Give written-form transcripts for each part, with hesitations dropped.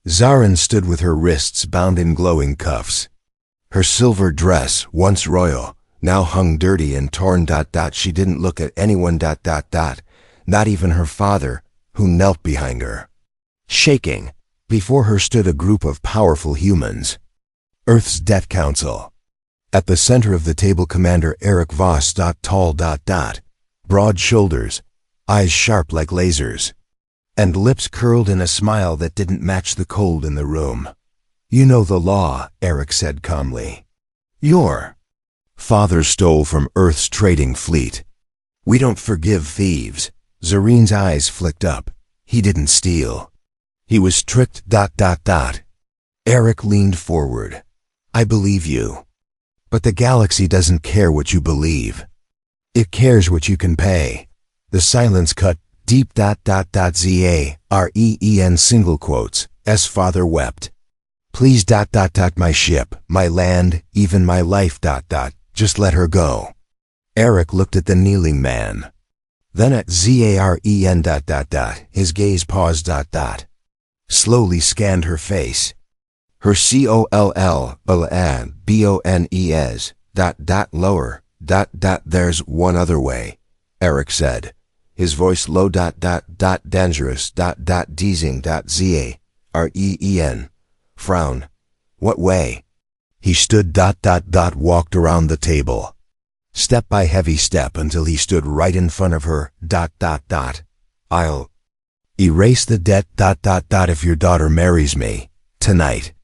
Zarin stood with her wrists bound in glowing cuffs. Her silver dress, once royal, now hung dirty and torn. She didn't look at anyone. Not even her father, who knelt behind her. Shaking, before her stood a group of powerful humans. Earth's Debt Council. At the center of the table, Commander Eric Voss. Tall. Broad shoulders, eyes sharp like lasers, and lips curled in a smile that didn't match the cold in the room. "You know the law," Eric said calmly. "Your father stole from Earth's trading fleet. We don't forgive thieves." Zarin's eyes flicked up. "He didn't steal. He was tricked. Eric leaned forward. "I believe you. But the galaxy doesn't care what you believe. It cares what you can pay." The silence cut deep. Zaren single quotes. S father wept. "Please. My ship, my land, even my life. Just let her go." Eric looked at the kneeling man. Then at Zaren. His gaze paused. Slowly scanned her face. Her COLLBONES. Lower. "There's one other way," Eric said. His voice low. Dangerous. Deasing. Zaren. Frown. "What way?" He stood. Walked around the table, step by heavy step, until he stood right in front of her. "I'll erase the debt. If your daughter marries me tonight."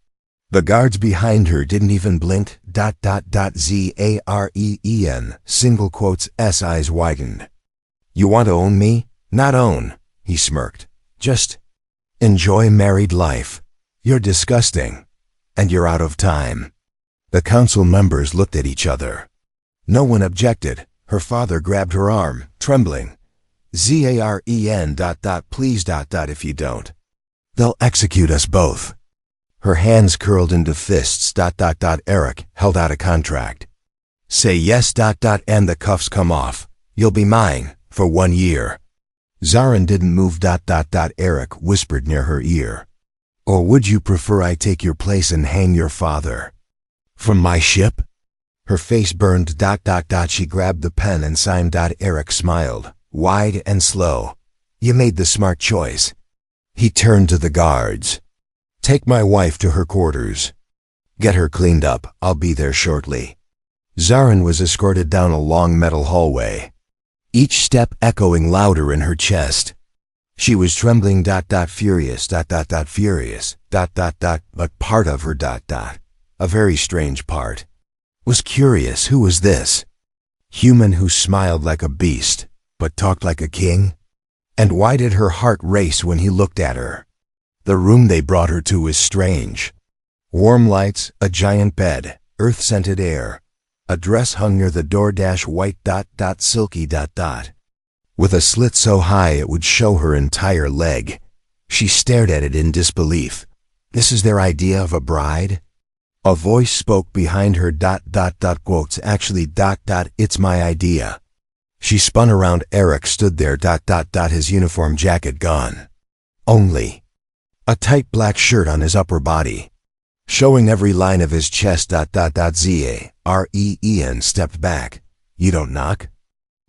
The guards behind her didn't even blink. Zaren single quotes. S eyes widened. "You want to own me?" "Not own," he smirked. "Just enjoy married life. You're disgusting. And you're out of time." The council members looked at each other. No one objected. Her father grabbed her arm, trembling. "Zaren. Please. If you don't, they'll execute us both." Her hands curled into fists. Eric held out a contract. "Say yes. And the cuffs come off. You'll be mine for 1 year." Zarin didn't move. Eric whispered near her ear. "Or would you prefer I take your place and hang your father from my ship?" Her face burned. She grabbed the pen and signed. Eric smiled, wide and slow. "You made the smart choice." He turned to the guards. "Take my wife to her quarters. Get her cleaned up. I'll be there shortly." Zarin was escorted down a long metal hallway, each step echoing louder in her chest. She was trembling. Furious. Furious. But part of her. A very strange part. Was curious. Who was this human who smiled like a beast, but talked like a king? And why did her heart race when he looked at her? The room they brought her to was strange. Warm lights, a giant bed, earth-scented air. A dress hung near the door. White. Silky. With a slit so high it would show her entire leg. She stared at it in disbelief. This is their idea of a bride? A voice spoke behind her. Quotes. Actually. It's my idea. She spun around. Eric stood there. His uniform jacket gone. Only a tight black shirt on his upper body, showing every line of his chest. Zaren stepped back. "You don't knock?"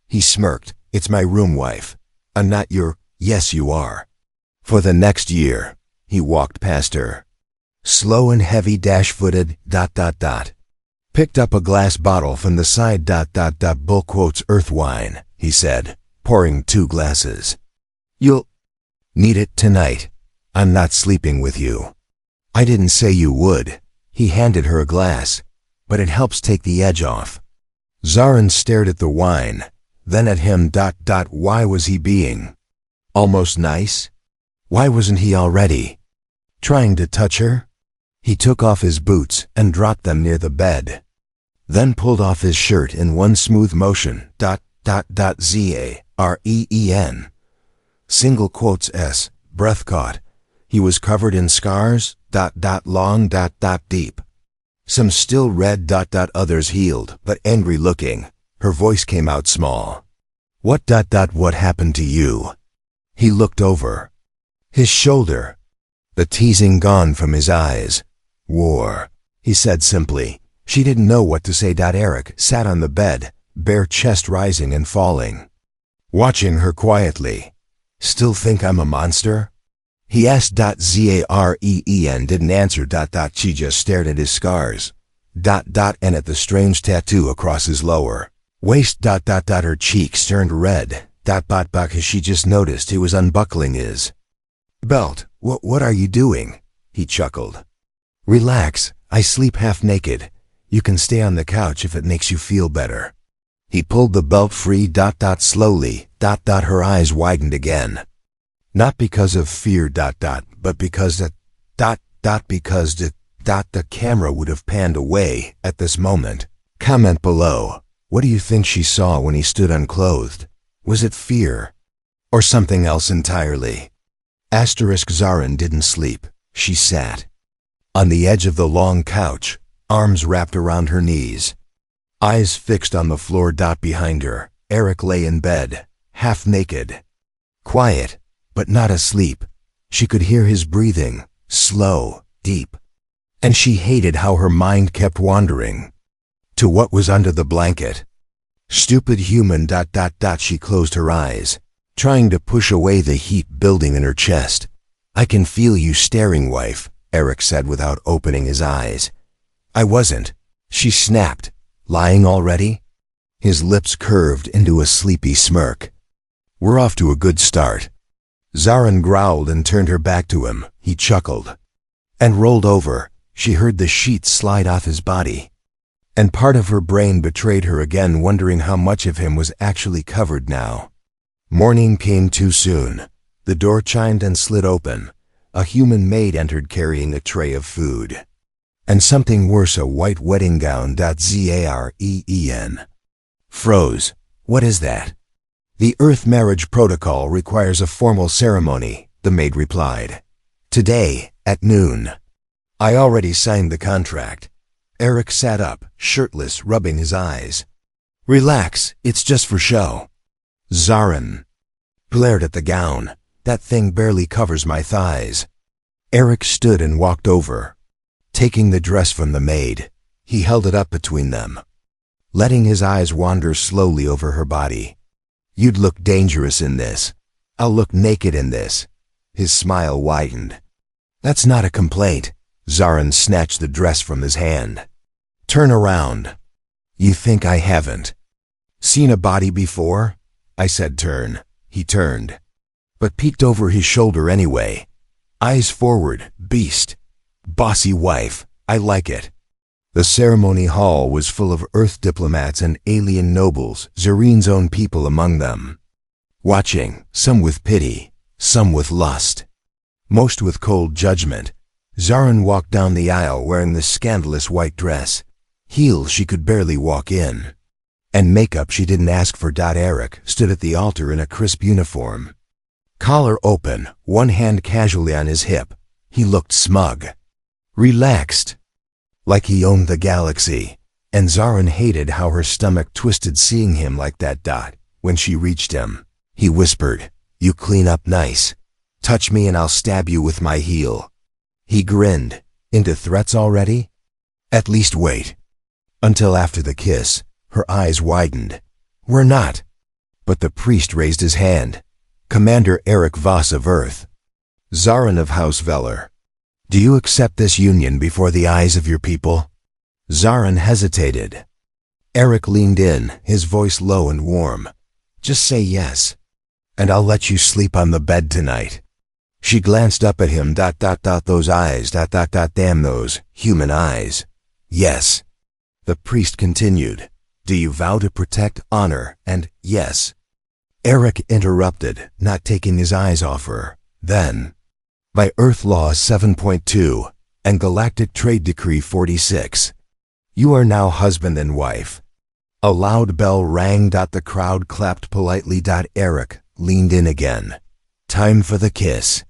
He smirked. "It's my room, wife. I'm not your—" "Yes, you are. For the next year." He walked past her, slow and heavy. Footed. Picked up a glass bottle from the side. Bull quotes. "Earth wine," he said, pouring 2 glasses. "You'll need it tonight. I'm not sleeping with you." "I didn't say you would." He handed her a glass. "But it helps take the edge off." Zarin stared at the wine, then at him. Why was he being almost nice? Why wasn't he already trying to touch her? He took off his boots and dropped them near the bed, then pulled off his shirt in one smooth motion. Zaren single quotes. S breath caught. He was covered in scars. Long. Deep. Some still red. Others healed, but angry looking. Her voice came out small. "What happened to you?" He looked over his shoulder. the teasing gone from his eyes. War, he said simply. She didn't know what to say. Eric sat on the bed, bare chest rising and falling, watching her quietly. Still think I'm a monster? He asked. Zaren didn't answer. She just stared at his scars. And at the strange tattoo across his lower waist. Her cheeks turned red. Because she just noticed he was unbuckling his belt. What are you doing? He chuckled. Relax, I sleep half naked. You can stay on the couch if it makes you feel better. He pulled the belt free. Slowly. Her eyes widened again. Not because of fear. But because because the camera would have panned away at this moment. Comment below. What do you think she saw when he stood unclothed? Was it fear? Or something else entirely? Zaren didn't sleep. She sat on the edge of the long couch, arms wrapped around her knees, eyes fixed on the floor. Behind her, Eric lay in bed, half naked. Quiet, but not asleep. She could hear his breathing, slow, deep. And she hated how her mind kept wandering to what was under the blanket. Stupid human. She closed her eyes, trying to push away the heat building in her chest. I can feel you staring, wife, Eric said without opening his eyes. I wasn't, she snapped. Lying already? His lips curved into a sleepy smirk. We're off to a good start. Zaren growled and turned her back to him. He chuckled and rolled over. She heard the sheets slide off his body, and part of her brain betrayed her again, wondering how much of him was actually covered now. Morning came too soon. The door chimed and slid open. A human maid entered carrying a tray of food. And something worse, a white wedding gown. Zaren froze. What is that? The Earth marriage protocol requires a formal ceremony, the maid replied. Today, at noon. I already signed the contract. Eric sat up, shirtless, rubbing his eyes. Relax, it's just for show. Zaren glared at the gown. That thing barely covers my thighs. Eric stood and walked over. Taking the dress from the maid, he held it up between them, letting his eyes wander slowly over her body. You'd look dangerous in this. I'll look naked in this. His smile widened. That's not a complaint. Zaren snatched the dress from his hand. Turn around. You think I haven't seen a body before? I said turn. He turned, but peeked over his shoulder anyway. Eyes forward, beast. Bossy wife, I like it. The ceremony hall was full of Earth diplomats and alien nobles, Zaren's own people among them. Watching, some with pity, some with lust, most with cold judgment. Zaren walked down the aisle wearing the scandalous white dress, heels she could barely walk in, and makeup she didn't ask for. Eric stood at the altar in a crisp uniform, collar open, one hand casually on his hip. He looked smug, relaxed, like he owned the galaxy, and Zaren hated how her stomach twisted seeing him like that. When she reached him, he whispered, "You clean up nice. Touch me and I'll stab you with my heel." He grinned. Into threats already? At least wait until after the kiss. Her eyes widened. We're not. But the priest raised his hand. Commander Eric Voss of Earth, Zaren of House Veller. Do you accept this union before the eyes of your people? Zaren hesitated. Eric leaned in, his voice low and warm. Just say yes, and I'll let you sleep on the bed tonight. She glanced up at him. Those eyes. Damn those human eyes. Yes. The priest continued. Do you vow to protect, honor, and yes? Eric interrupted, not taking his eyes off her. Then, by Earth Law 7.2 and Galactic Trade Decree 46, you are now husband and wife. A loud bell rang. The crowd clapped politely. Eric leaned in again. Time for the kiss.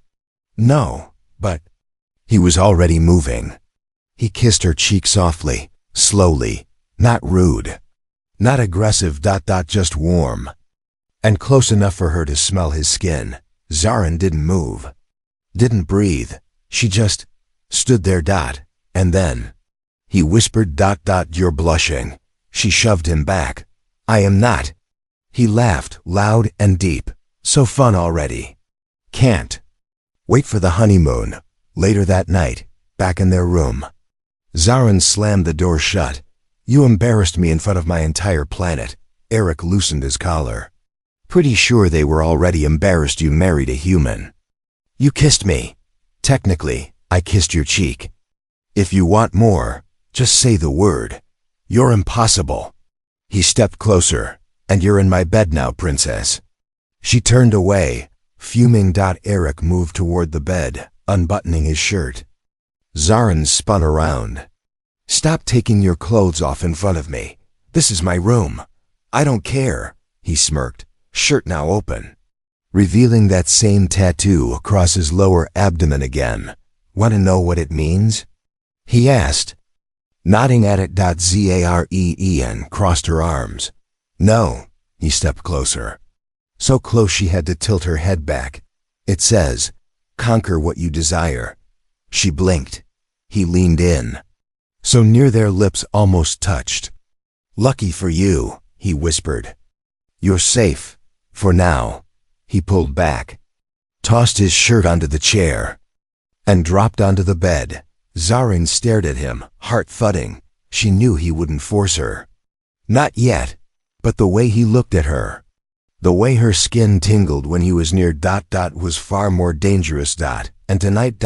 No, but he was already moving. He kissed her cheek softly, slowly, not rude, not aggressive. Just warm, and close enough for her to smell his skin. Zaren didn't move, didn't breathe. She just stood there. And then he whispered, "You're blushing." She shoved him back. "I am not." He laughed loud and deep. "So fun already." Can't wait for the honeymoon. Later that night, back in their room, Zarin slammed the door shut. "You embarrassed me in front of my entire planet." Eric loosened his collar. "Pretty sure they were already embarrassed you married a human." "You kissed me." "Technically, I kissed your cheek. If you want more, just say the word." "You're impossible." He stepped closer. "And you're in my bed now, princess." She turned away, fuming. Eric moved toward the bed, unbuttoning his shirt. Zarin spun around. "Stop taking your clothes off in front of me. This is my room." "I don't care," he smirked, shirt now open, revealing that same tattoo across his lower abdomen again. "Want to know what it means?" he asked, nodding at it. Zaren crossed her arms. "No." He stepped closer, so close she had to tilt her head back. "It says, conquer what you desire." She blinked. He leaned in, so near their lips almost touched. "Lucky for you," he whispered. "You're safe, for now." He pulled back, tossed his shirt onto the chair, and dropped onto the bed. Zarin stared at him, heart thudding. She knew he wouldn't force her. Not yet. But the way he looked at her, the way her skin tingled when he was near was far more dangerous. And tonight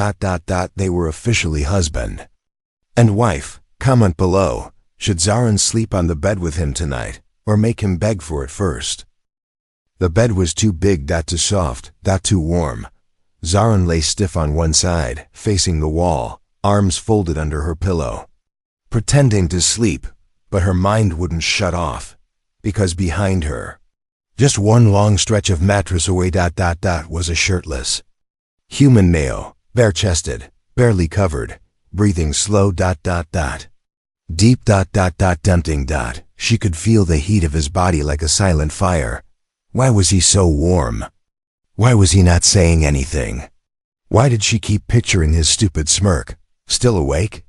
they were officially husband and wife. Comment below. Should Zarin sleep on the bed with him tonight, or make him beg for it first? The bed was too big. Too soft. Too warm. Zarin lay stiff on one side, facing the wall, arms folded under her pillow, pretending to sleep, but her mind wouldn't shut off. Because behind her, just one long stretch of mattress away, was a shirtless human male, bare-chested, barely covered, breathing slow. Deep. Tempting. She could feel the heat of his body like a silent fire. Why was he so warm? Why was he not saying anything? Why did she keep picturing his stupid smirk? Still awake?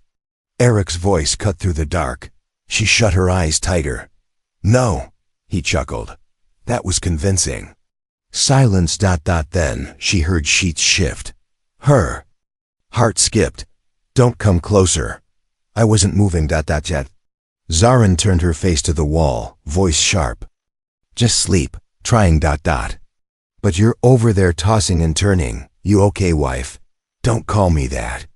Eric's voice cut through the dark. She shut her eyes tighter. "No," he chuckled. That was convincing. Silence. Then she heard sheets shift. Her heart skipped. "Don't come closer." I wasn't moving. Yet. Zarin turned her face to the wall, voice sharp. "Just sleep, trying. But you're over there tossing and turning. You okay, wife?" "Don't call me that."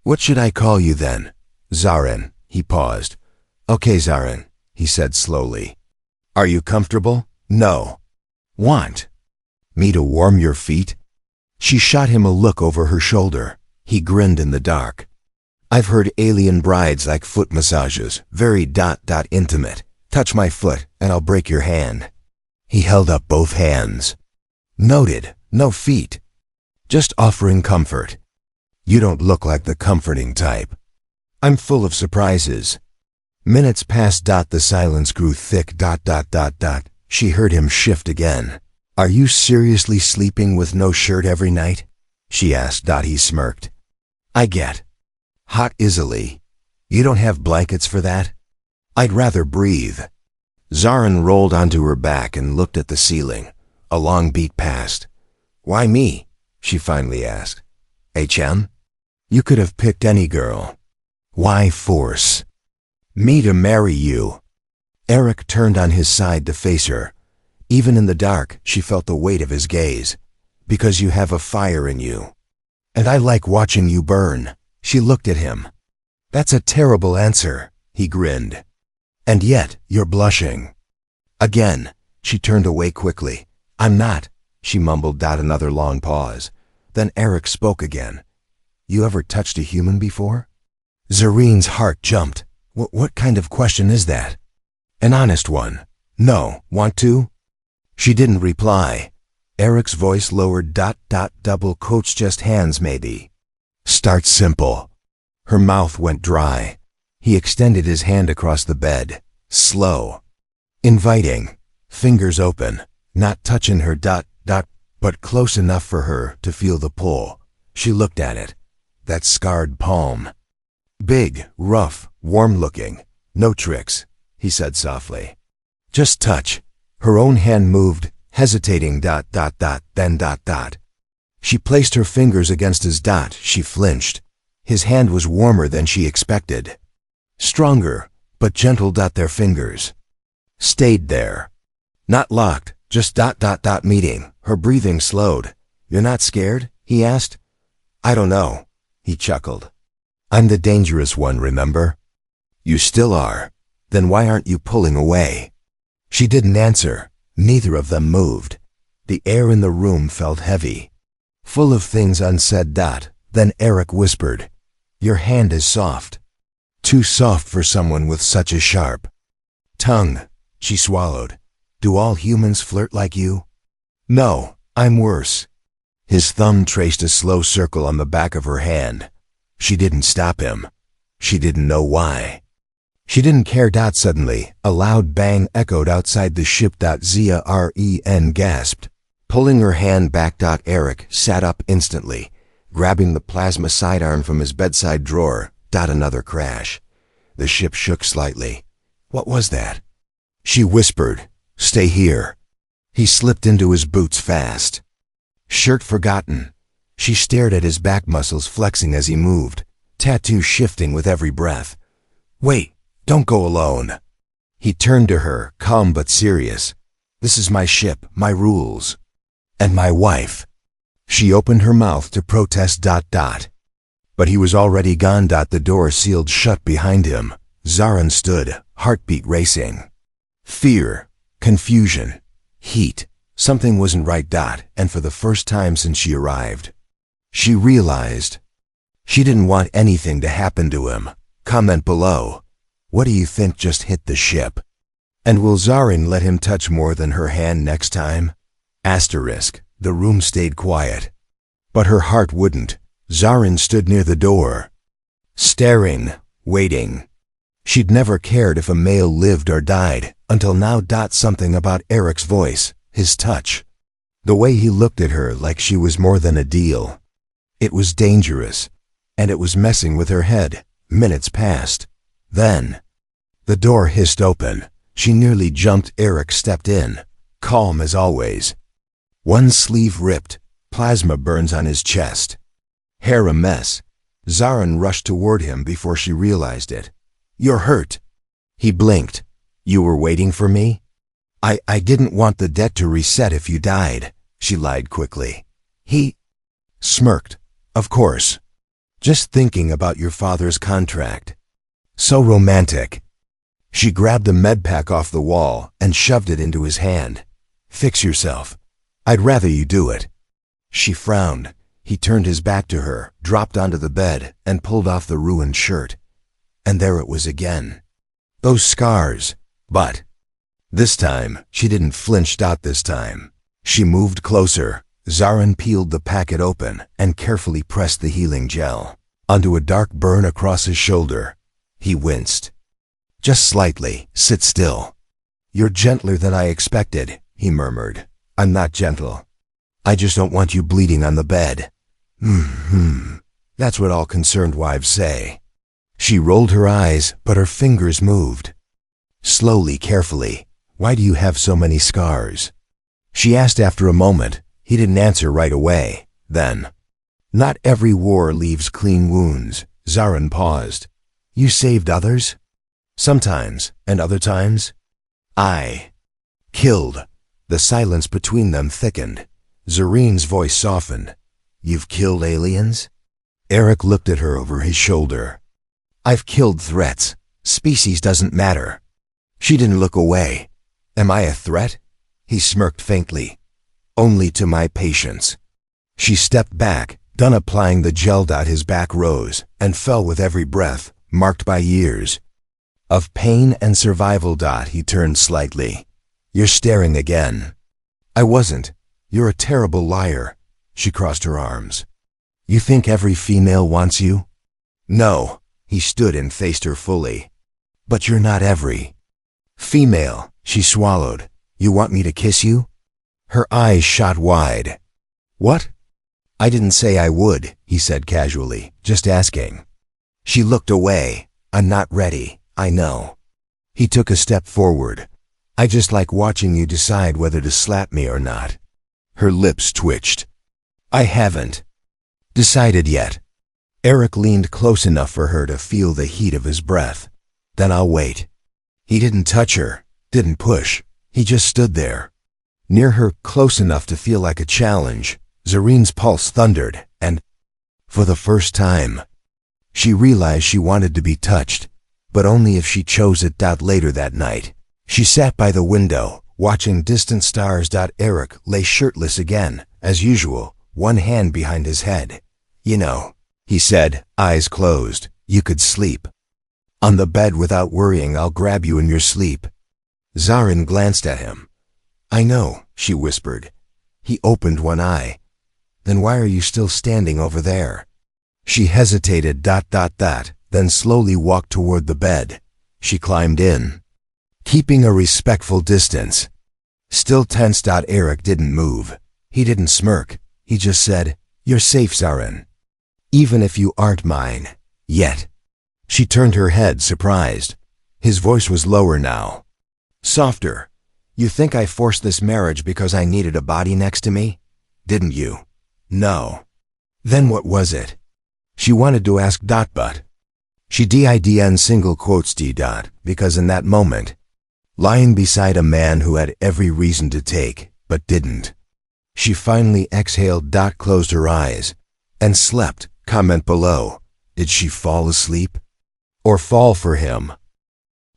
"What should I call you then?" "Zarin." He paused. "Okay, Zarin," he said slowly. "Are you comfortable?" "No." "Want me to warm your feet?" She shot him a look over her shoulder. He grinned in the dark. "I've heard alien brides like foot massages, very intimate. Touch my foot and I'll break your hand." He held up both hands. "Noted, no feet. Just offering comfort." "You don't look like the comforting type." "I'm full of surprises." Minutes passed. The silence grew thick. She heard him shift again. "Are you seriously sleeping with no shirt every night?" she asked. He smirked. "I get hot easily. You don't have blankets for that?" "I'd rather breathe." Zarin rolled onto her back and looked at the ceiling. A long beat passed. "Why me?" she finally asked. "HM? You could have picked any girl. Why force me to marry you?" Eric turned on his side to face her. Even in the dark, she felt the weight of his gaze. "Because you have a fire in you. And I like watching you burn." She looked at him. "That's a terrible answer," he grinned. "And yet, you're blushing." Again, she turned away quickly. "I'm not," she mumbled. Another long pause. Then Eric spoke again. "You ever touched a human before?" Zarin's heart jumped. What kind of question is that?" "An honest one." "No. Want to?" She didn't reply. Eric's voice lowered. Double quotes. "Just hands, maybe." "Start simple." Her mouth went dry. He extended his hand across the bed. Slow. Inviting. Fingers open. Not touching her. But close enough for her to feel the pull. She looked at it. that scarred palm. Big, rough, warm-looking. No tricks, he said softly. Just touch. Her own hand moved, hesitating ... then ... She placed her fingers against his ... She flinched. His hand was warmer than she expected. Stronger, but gentle ... Their fingers stayed there. Not locked, just ... meeting. Her breathing slowed. You're not scared? He asked. I don't know, he chuckled. I'm the dangerous one, remember? You still are. Then why aren't you pulling away? She didn't answer. Neither of them moved. The air in the room felt heavy, full of things unsaid. Then Eric whispered, Your hand is soft. Too soft for someone with such a sharp tongue. She swallowed. Do all humans flirt like you? No, I'm worse. His thumb traced a slow circle on the back of her hand. She didn't stop him. She didn't know why. She didn't care. Suddenly, a loud bang echoed outside the ship. Zaren gasped. Pulling her hand back. Eric sat up instantly, grabbing the plasma sidearm from his bedside drawer. Another crash. The ship shook slightly. What was that? She whispered, Stay here. He slipped into his boots fast. Shirt forgotten. She stared at his back muscles flexing as he moved, tattoo shifting with every breath. Wait, don't go alone. He turned to her, calm but serious. This is my ship, my rules. And my wife. She opened her mouth to protest. But he was already gone. The door sealed shut behind him. Zaren stood, heartbeat racing. Fear, confusion, heat. Something wasn't right. And for the first time since she arrived, she realized she didn't want anything to happen to him. Comment below. What do you think just hit the ship? And will Zaren let him touch more than her hand next time? Asterisk. The room stayed quiet. But her heart wouldn't. Zaren stood near the door, staring, waiting. She'd never cared if a male lived or died, until now. Something about Eric's voice, his touch, the way he looked at her like she was more than a deal. It was dangerous, and it was messing with her head. Minutes passed. Then, the door hissed open. She nearly jumped. Eric stepped in, calm as always. One sleeve ripped, plasma burns on his chest. Hair a mess. Zaren rushed toward him before she realized it. You're hurt. He blinked. You were waiting for me? I didn't want the debt to reset if you died, she lied quickly. He smirked. Of course. Just thinking about your father's contract. So romantic. She grabbed a medpack off the wall and shoved it into his hand. Fix yourself. I'd rather you do it. She frowned. He turned his back to her, dropped onto the bed, and pulled off the ruined shirt. And there it was again. Those scars. But this time, she didn't flinch. This time, she moved closer. Zaren peeled the packet open and carefully pressed the healing gel onto a dark burn across his shoulder. He winced. Just slightly. Sit still. You're gentler than I expected, he murmured. I'm not gentle. I just don't want you bleeding on the bed. That's what all concerned wives say. She rolled her eyes, but her fingers moved. Slowly, carefully. Why do you have so many scars? She asked after a moment. He didn't answer right away. Then, not every war leaves clean wounds. Zaren paused. You saved others? Sometimes, and other times? I killed. The silence between them thickened. Zarene's voice softened. You've killed aliens? Eric looked at her over his shoulder. I've killed threats. Species doesn't matter. She didn't look away. Am I a threat? He smirked faintly. Only to my patience. She stepped back, done applying the gel. His back rose and fell with every breath, marked by years of pain and survival. He turned slightly. You're staring again. I wasn't. You're a terrible liar. She crossed her arms. You think every female wants you? No. He stood and faced her fully. But you're not every female. She swallowed. You want me to kiss you? Her eyes shot wide. What? I didn't say I would, he said casually, just asking. She looked away. I'm not ready, I know. He took a step forward. I just like watching you decide whether to slap me or not. Her lips twitched. I haven't decided yet. Eric leaned close enough for her to feel the heat of his breath. Then I'll wait. He didn't touch her, didn't push. He just stood there. Near her, close enough to feel like a challenge, Zarene's pulse thundered, and, for the first time, she realized she wanted to be touched, but only if she chose it. Later that night, she sat by the window, watching distant stars. Eric lay shirtless again, as usual, one hand behind his head. You know, he said, eyes closed, you could sleep on the bed without worrying I'll grab you in your sleep. Zareen glanced at him. I know, she whispered. He opened one eye. Then why are you still standing over there? She hesitated. Then slowly walked toward the bed. She climbed in, keeping a respectful distance. Still tense. Eric didn't move. He didn't smirk. He just said, You're safe, Zareen. Even if you aren't mine. Yet. She turned her head, surprised. His voice was lower now. Softer. You think I forced this marriage because I needed a body next to me? Didn't you? No. Then what was it? She wanted to ask but. She didn't single quotes because in that moment, lying beside a man who had every reason to take, but didn't. She finally exhaled. Closed her eyes, and slept. Comment below. Did she fall asleep? Or fall for him?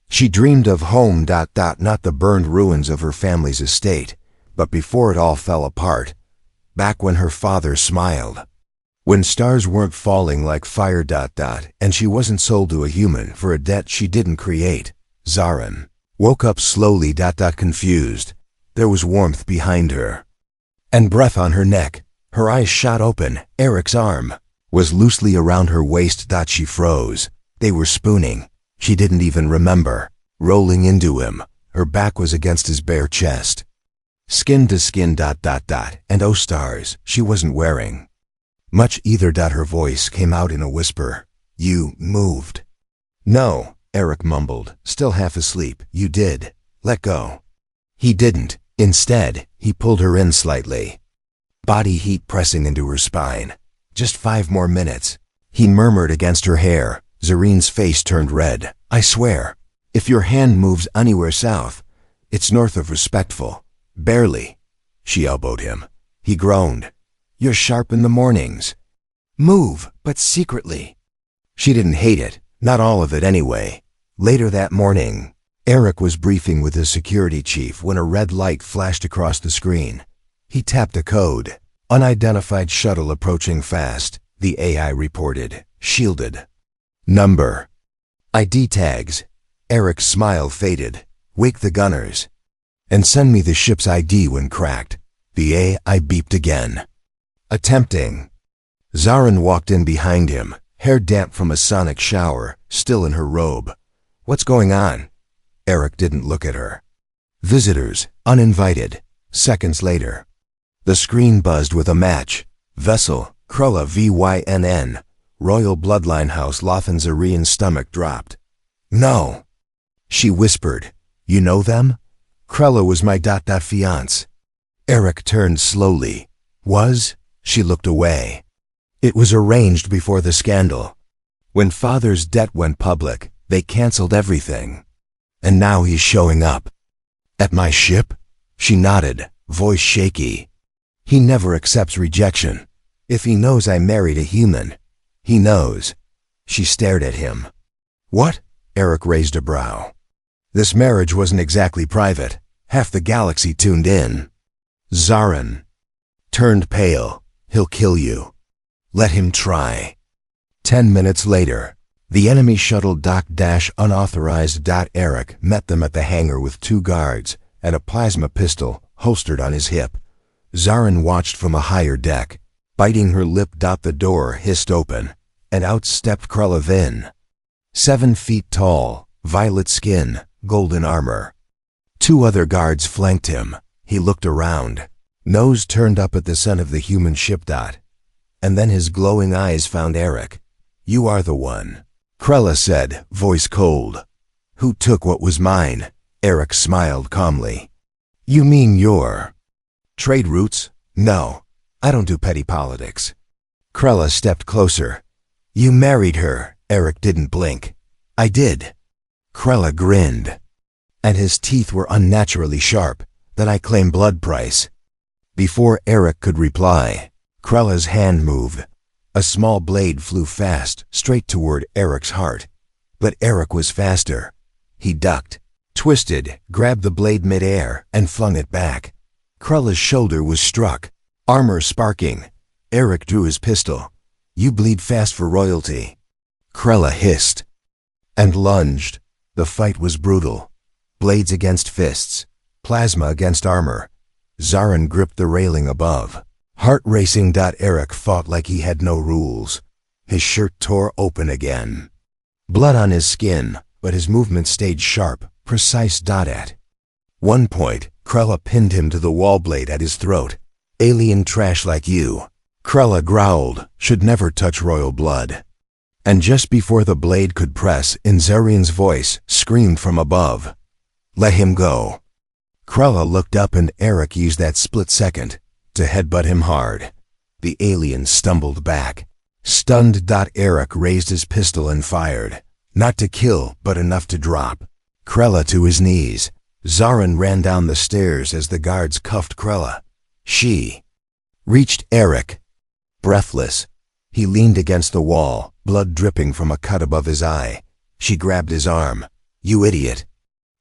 She dreamed of home. Not the burned ruins of her family's estate, but before it all fell apart. Back when her father smiled. When stars weren't falling like fire. And she wasn't sold to a human for a debt she didn't create. Zareen woke up slowly. Confused. There was warmth behind her, and breath on her neck. Her eyes shot open. Eric's arm was loosely around her waist. She froze. They were spooning. She didn't even remember. Rolling into him. Her back was against his bare chest. Skin to skin. And oh stars, she wasn't wearing much either. Her voice came out in a whisper. You moved. No, Eric mumbled, still half asleep. You did. Let go. He didn't. Instead, he pulled her in slightly. Body heat pressing into her spine. Just 5 more minutes. He murmured against her hair. Zareen's face turned red. I swear, if your hand moves anywhere south, it's north of respectful. Barely. She elbowed him. He groaned. You're sharp in the mornings. Move, but secretly. She didn't hate it. Not all of it anyway. Later that morning, Eric was briefing with his security chief when a red light flashed across the screen. He tapped a code. Unidentified shuttle approaching fast, the AI reported. Shielded. Number. ID tags. Eric's smile faded. Wake the gunners. And send me the ship's ID when cracked. The AI beeped again. Attempting. Zareen walked in behind him, hair damp from a sonic shower, still in her robe. What's going on? Eric didn't look at her. Visitors, uninvited. Seconds later. The screen buzzed with a match. Vessel, Krulla VYNN. Royal Bloodline House. Lothan's Aryan stomach dropped. No. She whispered. You know them? Krulla was my fiance. Eric turned slowly. Was? She looked away. It was arranged before the scandal. When father's debt went public, they canceled everything. And now he's showing up. At my ship? She nodded, voice shaky. He never accepts rejection. If he knows I married a human, he knows. She stared at him. What? Eric raised a brow. This marriage wasn't exactly private. Half the galaxy tuned in. Zareen turned pale. He'll kill you. Let him try. 10 minutes later, the enemy shuttle docked-unauthorized. Eric met them at the hangar with 2 guards and a plasma pistol holstered on his hip. Zareen watched from a higher deck. Biting her lip. The door hissed open, and out stepped Krulla Vin. 7 feet tall, violet skin, golden armor. 2 other guards flanked him. He looked around, nose turned up at the scent of the human ship. and then his glowing eyes found Eric. "You are the one," Krella said, voice cold. "Who took what was mine?" Eric smiled calmly. "You mean your trade routes?" "No, I don't do petty politics." Krella stepped closer. "You married her." Eric didn't blink. "I did." Krella grinned, and his teeth were unnaturally sharp. "Then I claim blood price." Before Eric could reply, Krella's hand moved. A small blade flew fast, straight toward Eric's heart. But Eric was faster. He ducked, twisted, grabbed the blade mid-air, and flung it back. Krella's shoulder was struck, armor sparking. Eric drew his pistol. "You bleed fast for royalty." Krella hissed and lunged. The fight was brutal. Blades against fists, plasma against armor. Zarin gripped the railing above. Heart racing. Eric fought like he had no rules. His shirt tore open again. Blood on his skin, but his movement stayed sharp, precise. At one point, Krella pinned him to the wall, blade at his throat. "Alien trash like you," Krella growled, "should never touch royal blood." And just before the blade could press, Zarian's voice screamed from above, "Let him go." Krella looked up and Eric used that split second to headbutt him hard. The alien stumbled back. Stunned. Eric raised his pistol and fired. Not to kill, but enough to drop Krella to his knees. Zarin ran down the stairs as the guards cuffed Krella. She reached Eric. Breathless, he leaned against the wall, blood dripping from a cut above his eye. She grabbed his arm. "You idiot."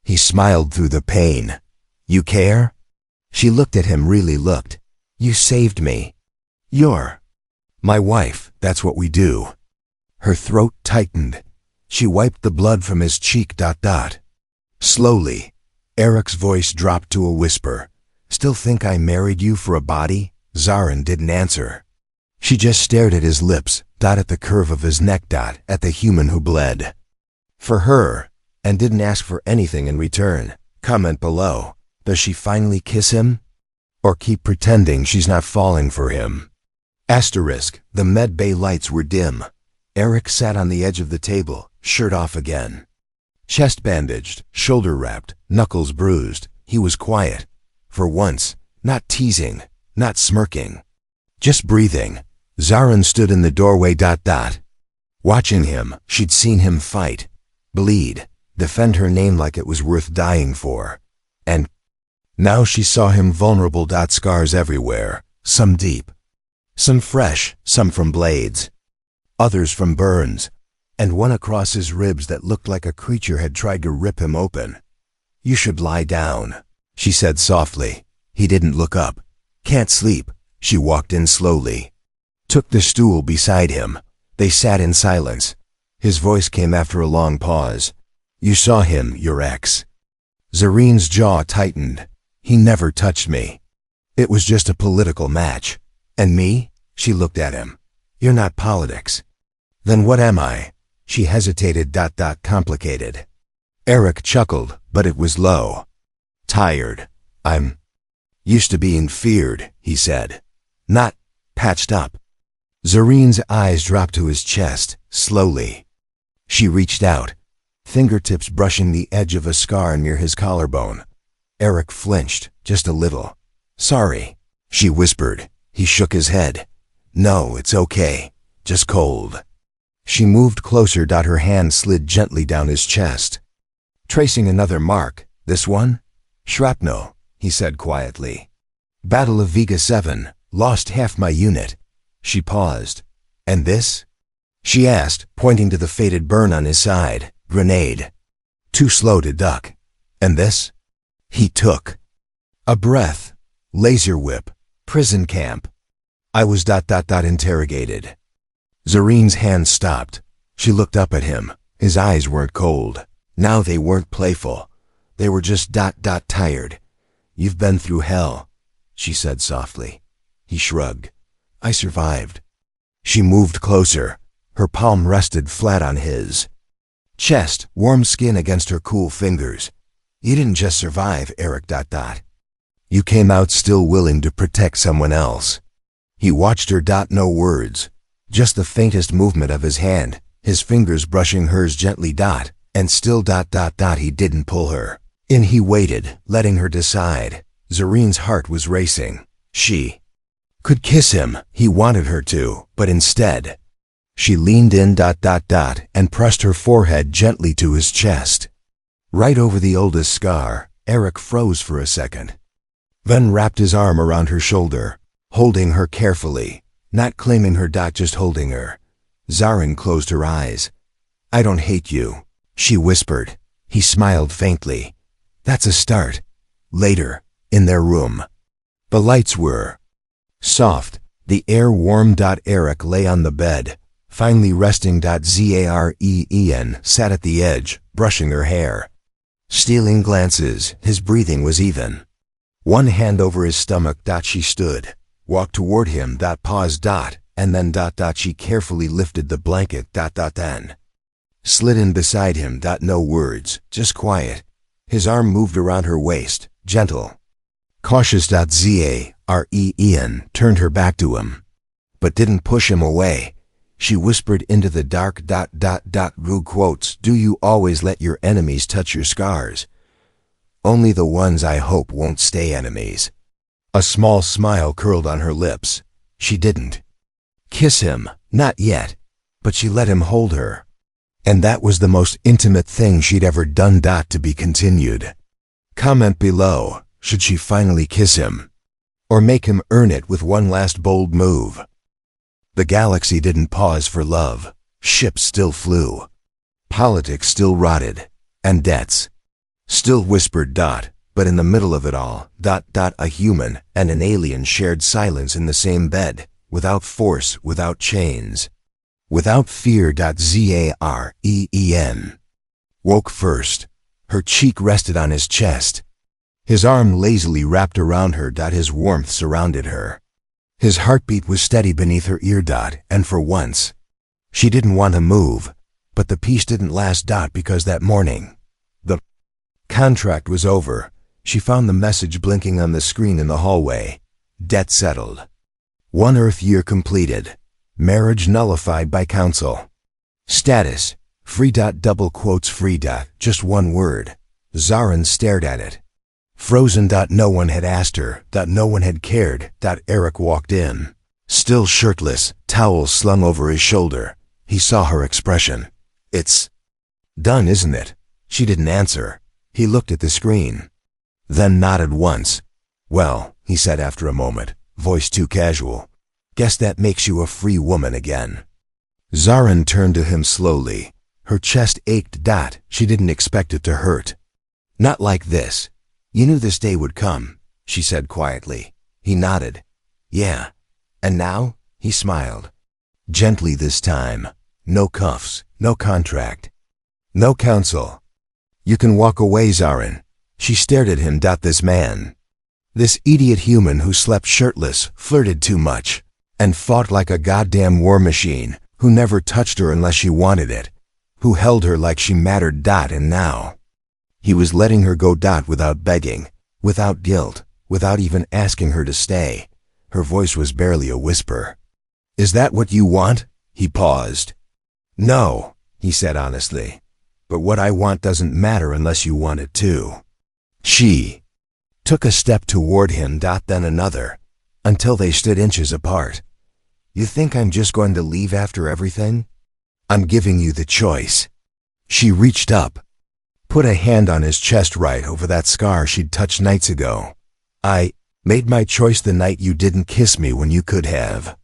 He smiled through the pain. "You care?" She looked at him, really looked. "You saved me. You're my wife, that's what we do." Her throat tightened. She wiped the blood from his cheek. Slowly, Eric's voice dropped to a whisper. "Still think I married you for a body?" Zarin didn't answer. She just stared at his lips, at the curve of his neck, at the human who bled for her and didn't ask for anything in return. Comment below. Does she finally kiss him? Or keep pretending she's not falling for him? Asterisk. The med bay lights were dim. Eric sat on the edge of the table, shirt off again. Chest bandaged, shoulder wrapped, knuckles bruised. He was quiet. For once, not teasing, not smirking. Just breathing. Zarin stood in the doorway. Watching him, she'd seen him fight, bleed, defend her name like it was worth dying for. And now she saw him vulnerable. Scars everywhere, some deep, some fresh, some from blades, others from burns, and one across his ribs that looked like a creature had tried to rip him open. "You should lie down," she said softly. He didn't look up. "Can't sleep." She walked in slowly, took the stool beside him. They sat in silence. His voice came after a long pause. "You saw him, your ex." Zarin's jaw tightened. "He never touched me. It was just a political match." "And me?" She looked at him. "You're not politics." "Then what am I?" She hesitated. Complicated. Eric chuckled, but it was low. "Tired. I'm used to being feared," he said. "Not patched up." Zarin's eyes dropped to his chest, slowly. She reached out, fingertips brushing the edge of a scar near his collarbone. Eric flinched, just a little. "Sorry," she whispered. He shook his head. "No, it's okay. Just cold." She moved closer. Her hand slid gently down his chest, tracing another mark. "This one?" "Shrapnel," he said quietly. "Battle of Vega 7. Lost half my unit." She paused. "And this?" she asked, pointing to the faded burn on his side. "Grenade." Too slow to duck. "And this?" He took a breath. "Laser whip. Prison camp." I was interrogated. Zarin's hand stopped. She looked up at him. His eyes weren't cold. Now they weren't playful. They were just tired. "You've been through hell," she said softly. He shrugged. "I survived." She moved closer. Her palm rested flat on his chest, warm skin against her cool fingers. "You didn't just survive, Eric. You came out still willing to protect someone else." He watched her. No words. Just the faintest movement of his hand, his fingers brushing hers gently. And still. He didn't pull her in. He waited, letting her decide. Zarene's heart was racing. She could kiss him. He wanted her to, but instead, she leaned in. And pressed her forehead gently to his chest. Right over the oldest scar. Eric froze for a second, then wrapped his arm around her shoulder, holding her carefully, not claiming her. Just holding her. Zarene closed her eyes. I don't hate you, she whispered. He smiled faintly. That's a start. Later, in their room, the lights were soft, the air warm. Eric lay on the bed, finally resting. Zareen sat at the edge, brushing her hair. Stealing glances, his breathing was even. One hand over his stomach. She stood, walked toward him. Paused. And then. She carefully lifted the blanket. Then slid in beside him. No words, just quiet. His arm moved around her waist, gentle, cautious. Zareen turned her back to him, but didn't push him away. She whispered into the dark. Do you always let your enemies touch your scars? Only the ones I hope won't stay enemies. A small smile curled on her lips. She didn't kiss him, not yet, but she let him hold her. And that was the most intimate thing she'd ever done. To be continued. Comment below, should she finally kiss him? Or make him earn it with one last bold move? The galaxy didn't pause for love. Ships still flew. Politics still rotted. And debts still whispered. But in the middle of it all, a human and an alien shared silence in the same bed, without force, without chains, without fear. Zareen woke first. Her cheek rested on his chest. His arm lazily wrapped around her. His warmth surrounded her. His heartbeat was steady beneath her ear. And for once, she didn't want to move. But the peace didn't last. Because that morning, the contract was over. She found the message blinking on the screen in the hallway. Debt settled. 1 Earth year completed. Marriage nullified by council. Status, free. Free. Just one word. Zarene stared at it, frozen. No one had asked her. No one had cared. Eric walked in, still shirtless, towel slung over his shoulder. He saw her expression. It's done, isn't it? She didn't answer. He looked at the screen, then nodded once. Well, he said after a moment, voice too casual. Guess that makes you a free woman again. Zarene turned to him slowly. Her chest ached. She didn't expect it to hurt. Not like this. You knew this day would come, she said quietly. He nodded. Yeah. And now? He smiled. Gently this time. No cuffs, no contract, no counsel. You can walk away, Zarene. She stared at him. This man, this idiot human who slept shirtless, flirted too much, and fought like a goddamn war machine, who never touched her unless she wanted it, who held her like she mattered. And now, he was letting her go. Without begging, without guilt, without even asking her to stay. Her voice was barely a whisper. Is that what you want? He paused. No, he said honestly. But what I want doesn't matter unless you want it too. She took a step toward him. Then another, until they stood inches apart. You think I'm just going to leave after everything? I'm giving you the choice. She reached up, put a hand on his chest right over that scar she'd touched nights ago. I made my choice the night you didn't kiss me when you could have.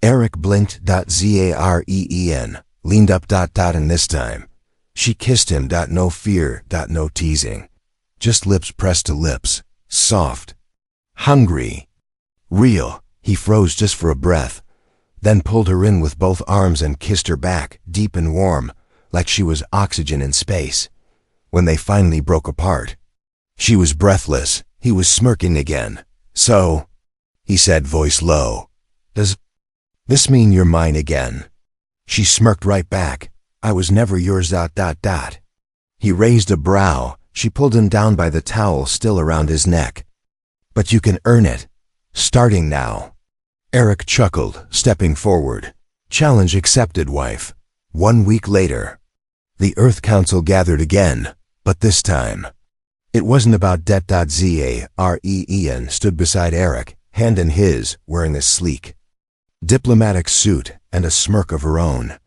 Eric blinked. Zareen leaned up. And this time, she kissed him. No fear. No teasing. Just lips pressed to lips. Soft. Hungry. Real. He froze just for a breath, then pulled her in with both arms and kissed her back, deep and warm, like she was oxygen in space. When they finally broke apart, she was breathless. He was smirking again. So, he said, voice low, does this mean you're mine again? She smirked right back. I was never yours. He raised a brow. She pulled him down by the towel still around his neck. But you can earn it. Starting now. Eric chuckled, stepping forward. Challenge accepted, wife. 1 week later. The Earth Council gathered again, but this time. It wasn't about debt. Zaren stood beside Eric, hand in his, wearing a sleek, diplomatic suit and a smirk of her own.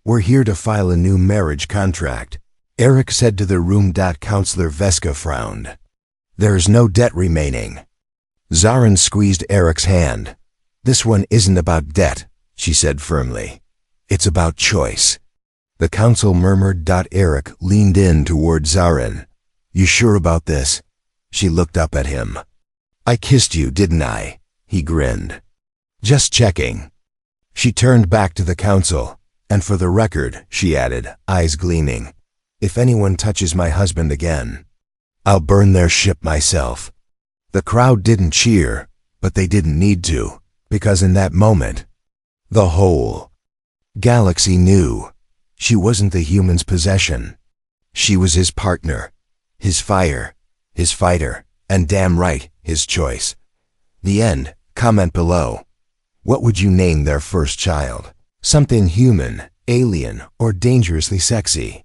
We're here to file a new marriage contract, Eric said to the room. Counselor Veska frowned. There's no debt remaining. Zaren squeezed Eric's hand. This one isn't about debt, she said firmly. It's about choice. The council murmured. Eric leaned in toward Zaren. You sure about this? She looked up at him. I kissed you, didn't I? He grinned. Just checking. She turned back to the council, and for the record, she added, eyes gleaming, if anyone touches my husband again, I'll burn their ship myself. The crowd didn't cheer, but they didn't need to, because in that moment, the whole galaxy knew she wasn't the human's possession. She was his partner, his fire, his fighter, and damn right, his choice. The end. Comment below. What would you name their first child? Something human, alien, or dangerously sexy?